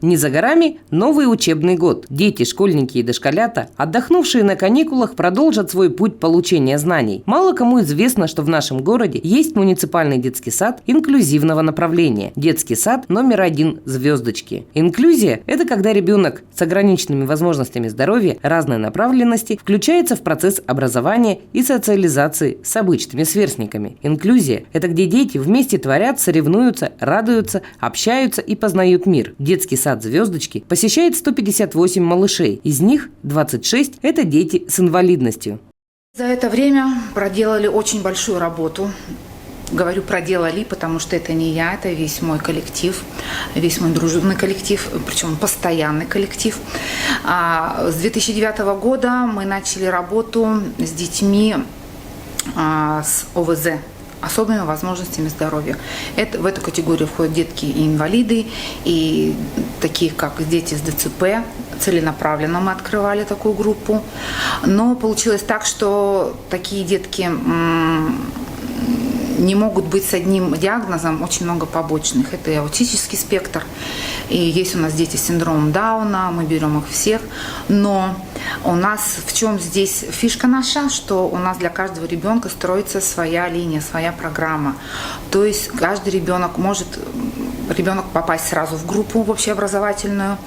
Не за горами новый учебный год. Дети, школьники и дошколята, отдохнувшие на каникулах, продолжат свой путь получения знаний. Мало кому известно, что в нашем городе есть муниципальный детский сад инклюзивного направления. Детский сад номер 1 «Звездочки». Инклюзия – это когда ребенок с ограниченными возможностями здоровья разной направленности включается в процесс образования и социализации с обычными сверстниками. Инклюзия – это где дети вместе творят, соревнуются, радуются, общаются и познают мир. Детский сад «Звездочки» посещает 158 малышей. Из них 26 – это дети с инвалидностью. За это время проделали очень большую работу. Говорю проделали, потому что это не я, это весь мой коллектив, весь мой дружный коллектив, причем постоянный коллектив. С 2009 года мы начали работу с детьми с ОВЗ, особыми возможностями здоровья. В эту категорию входят детки и инвалиды, и такие как дети с ДЦП. Целенаправленно мы открывали такую группу. Но получилось так, что такие детки не могут быть с одним диагнозом, очень много побочных. Это и аутический спектр, и есть у нас дети с синдромом Дауна, мы берем их всех. Но у нас в чем здесь фишка наша, что у нас для каждого ребенка строится своя линия, своя программа. То есть каждый ребенок может попасть сразу в группу в общеобразовательную,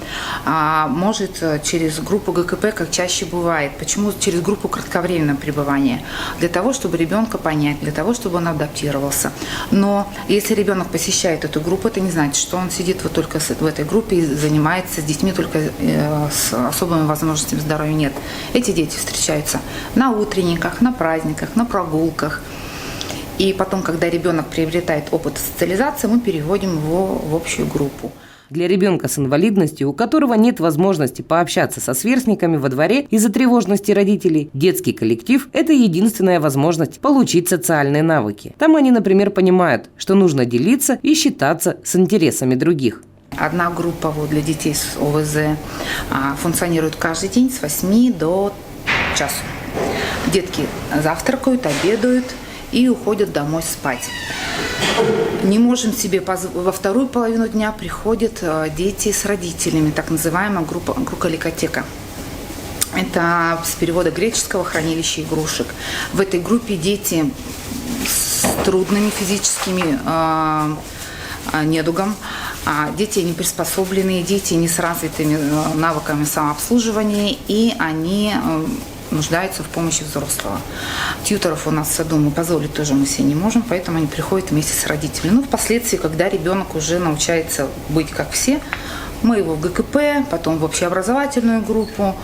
а может через группу ГКП, как чаще бывает. Почему через группу кратковременного пребывания? Для того, чтобы ребенка понять, для того, чтобы он адаптировался. Но если ребенок посещает эту группу, это не значит, что он сидит вот только в этой группе и занимается с детьми только с особыми возможностями здоровья. Нет. Эти дети встречаются на утренниках, на праздниках, на прогулках. И потом, когда ребенок приобретает опыт социализации, мы переводим его в общую группу. Для ребенка с инвалидностью, у которого нет возможности пообщаться со сверстниками во дворе из-за тревожности родителей, детский коллектив – это единственная возможность получить социальные навыки. Там они, например, понимают, что нужно делиться и считаться с интересами других. Одна группа для детей с ОВЗ функционирует каждый день с 8 до часу. Детки завтракают, обедают и уходят домой спать. Не можем себе позволить. Во вторую половину дня приходят дети с родителями, так называемая группа ликотека. Это с перевода греческого «хранилище игрушек». В этой группе дети с трудными физическими недугом, дети неприспособленные, дети не с развитыми навыками самообслуживания, и они нуждаются в помощи взрослого. Тьюторов у нас в саду мы позволить тоже мы себе не можем, поэтому они приходят вместе с родителями. Впоследствии, когда ребенок уже научается быть как все, мы его в ГКП, потом в общеобразовательную группу.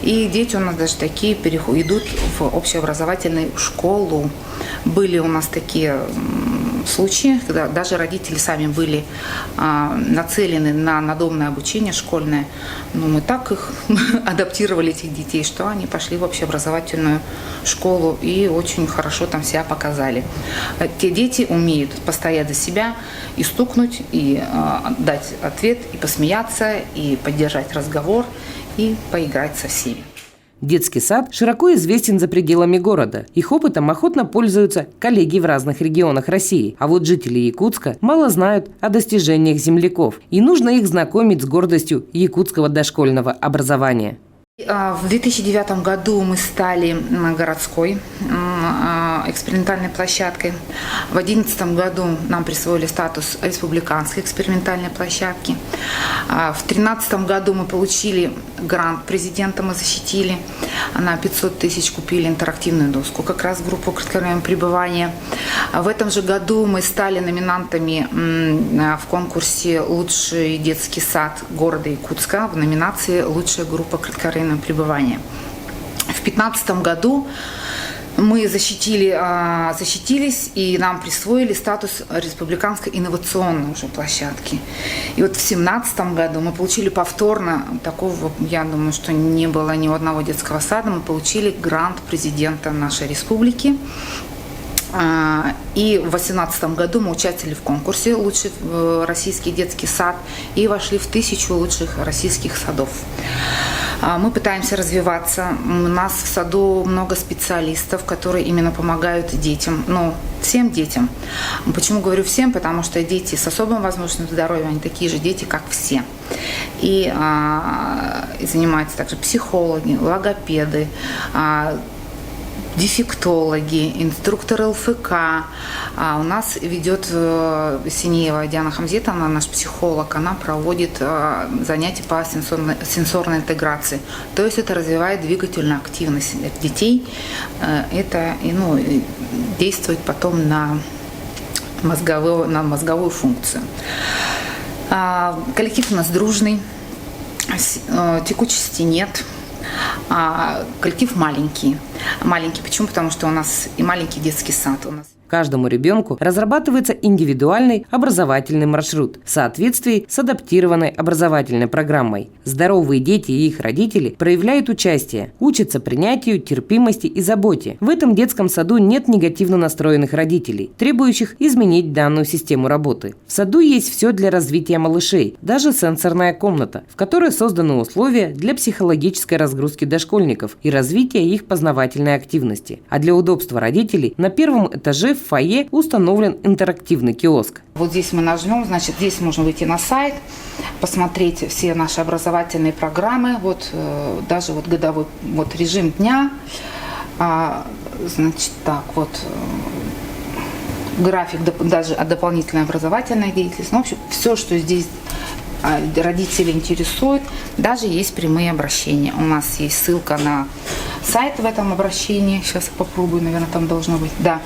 И дети у нас даже такие идут в общеобразовательную школу. Были у нас такие случаи, когда даже родители сами были нацелены на надомное обучение школьное. Но мы так их адаптировали, этих детей, что они пошли в общеобразовательную школу и очень хорошо там себя показали. Те дети умеют постоять за себя и стукнуть, и дать ответ, и посмеяться, и поддержать разговор, и поиграть со всеми. Детский сад широко известен за пределами города. Их опытом охотно пользуются коллеги в разных регионах России. А вот жители Якутска мало знают о достижениях земляков. И нужно их знакомить с гордостью якутского дошкольного образования. В 2009 году мы стали городской экспериментальной площадкой. В 2011 году нам присвоили статус республиканской экспериментальной площадки. В 2013 году мы получили грант президента, мы защитили. На 500 тысяч купили интерактивную доску, как раз в группу кратковременного пребывания. В этом же году мы стали номинантами в конкурсе «Лучший детский сад города Якутска» в номинации «Лучшая группа кратковременного пребывания». В 2015 году мы защитились, и нам присвоили статус республиканской инновационной уже площадки. И вот в 2017 году мы получили повторно, такого, я думаю, что не было ни у одного детского сада, мы получили грант президента нашей республики. И в 2018 году мы участвовали в конкурсе «Лучший российский детский сад» и вошли в 1000 лучших российских садов. Мы пытаемся развиваться. У нас в саду много специалистов, которые именно помогают детям, всем детям. Почему говорю всем? Потому что дети с особым возможностью здоровья, они такие же дети, как все. И занимаются также психологи, логопеды, дефектологи, инструктор ЛФК. У нас ведет Синеева Диана Хамзетовна, наш психолог, она проводит занятия по сенсорной интеграции. То есть это развивает двигательную активность детей. Это действует потом на мозговую функцию. Коллектив у нас дружный, текучести нет. Коллектив маленький. Маленький почему? Потому что у нас и маленький детский сад. Каждому ребенку разрабатывается индивидуальный образовательный маршрут в соответствии с адаптированной образовательной программой. Здоровые дети и их родители проявляют участие, учатся принятию, терпимости и заботе. В этом детском саду нет негативно настроенных родителей, требующих изменить данную систему работы. В саду есть все для развития малышей, даже сенсорная комната, в которой созданы условия для психологической разгрузки дошкольников и развития их познавательной активности. А для удобства родителей на первом этаже в фойе установлен интерактивный киоск. Вот здесь мы нажмем, значит, здесь можно выйти на сайт, посмотреть все наши образовательные программы, даже годовой режим дня, график даже дополнительной образовательной деятельности. В общем, все, что здесь родители интересует, даже есть прямые обращения. У нас есть ссылка на сайт в этом обращении. Сейчас попробую, наверное, там должно быть. Да,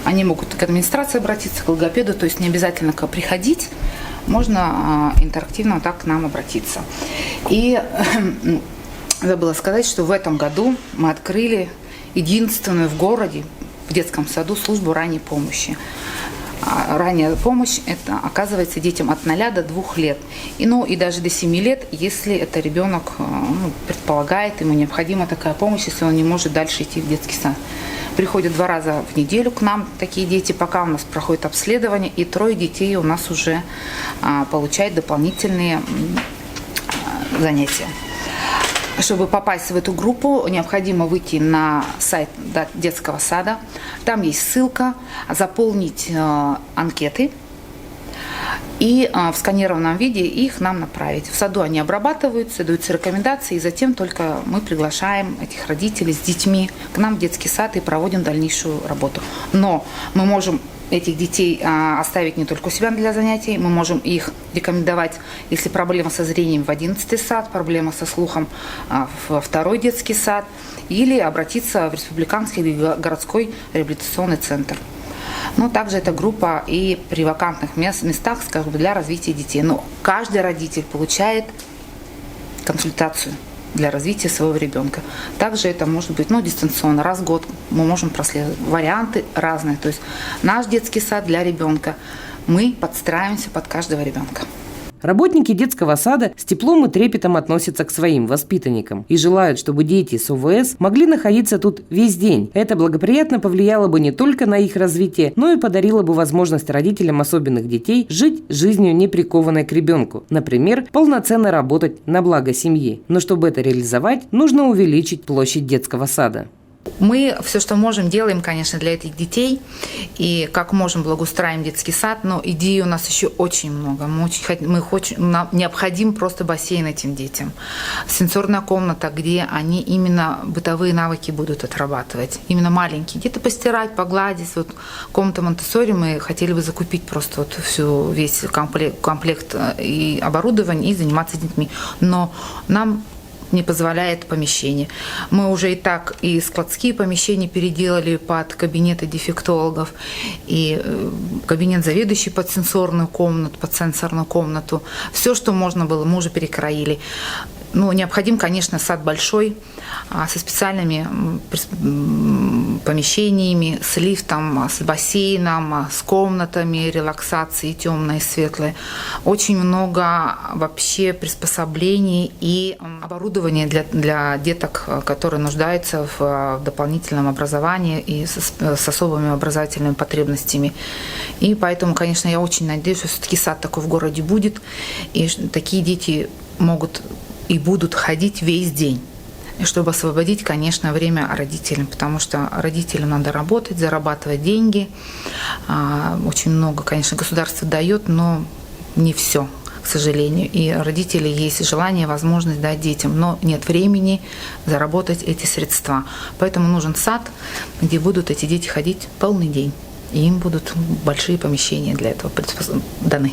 они могут к администрации обратиться, к логопеду, то есть не обязательно приходить, можно интерактивно так к нам обратиться. И забыла сказать, что в этом году мы открыли единственную в городе, в детском саду, службу ранней помощи. Ранняя помощь это оказывается детям от 0 до 2 лет. И даже до 7 лет, если это ребенок предполагает, ему необходима такая помощь, если он не может дальше идти в детский сад. Приходят 2 раза в неделю к нам такие дети, пока у нас проходит обследование, и 3 детей у нас уже получают дополнительные занятия. Чтобы попасть в эту группу, необходимо выйти на сайт детского сада. Там есть ссылка, заполнить анкеты и в сканированном виде их нам направить. В саду они обрабатываются, даются рекомендации, и затем только мы приглашаем этих родителей с детьми к нам в детский сад и проводим дальнейшую работу. Но мы можем этих детей оставить не только у себя для занятий, мы можем их рекомендовать, если проблема со зрением, в 11-й сад, проблема со слухом в 2-й детский сад, или обратиться в республиканский или городской реабилитационный центр. Также эта группа и при вакантных местах, скажем, для развития детей. Но каждый родитель получает консультацию для развития своего ребенка. Также это может быть дистанционно, раз в год мы можем проследовать. Варианты разные. То есть наш детский сад для ребенка. Мы подстраиваемся под каждого ребенка. Работники детского сада с теплом и трепетом относятся к своим воспитанникам и желают, чтобы дети с ОВС могли находиться тут весь день. Это благоприятно повлияло бы не только на их развитие, но и подарило бы возможность родителям особенных детей жить жизнью, не прикованной к ребенку. Например, полноценно работать на благо семьи. Но чтобы это реализовать, нужно увеличить площадь детского сада. Мы все, что можем, делаем, конечно, для этих детей. И как можем, благоустраиваем детский сад. Но идей у нас еще очень много. Нам необходим просто бассейн этим детям. Сенсорная комната, где они именно бытовые навыки будут отрабатывать. Именно маленькие. Где-то постирать, погладить. Комната Монтессори мы хотели бы закупить просто весь комплект и оборудования и заниматься детьми. Но нам не позволяет помещение. Мы уже и так и складские помещения переделали под кабинеты дефектологов, и кабинет заведующий под сенсорную комнату. Все, что можно было, мы уже перекроили. Необходим, конечно, сад большой, со специальными помещениями, с лифтом, с бассейном, с комнатами релаксации, темной и светлой. Очень много вообще приспособлений и оборудования для деток, которые нуждаются в дополнительном образовании и с особыми образовательными потребностями. И поэтому, конечно, я очень надеюсь, что все-таки сад такой в городе будет, и такие дети могут и будут ходить весь день. И чтобы освободить, конечно, время родителям, потому что родителям надо работать, зарабатывать деньги. Очень много, конечно, государство дает, но не все, к сожалению. И родители есть желание, возможность дать детям, но нет времени заработать эти средства. Поэтому нужен сад, где будут эти дети ходить полный день. И им будут большие помещения для этого даны.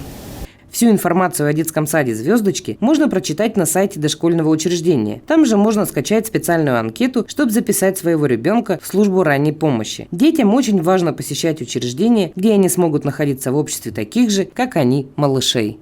Всю информацию о детском саде «Звездочки» можно прочитать на сайте дошкольного учреждения. Там же можно скачать специальную анкету, чтобы записать своего ребенка в службу ранней помощи. Детям очень важно посещать учреждения, где они смогут находиться в обществе таких же, как они, малышей.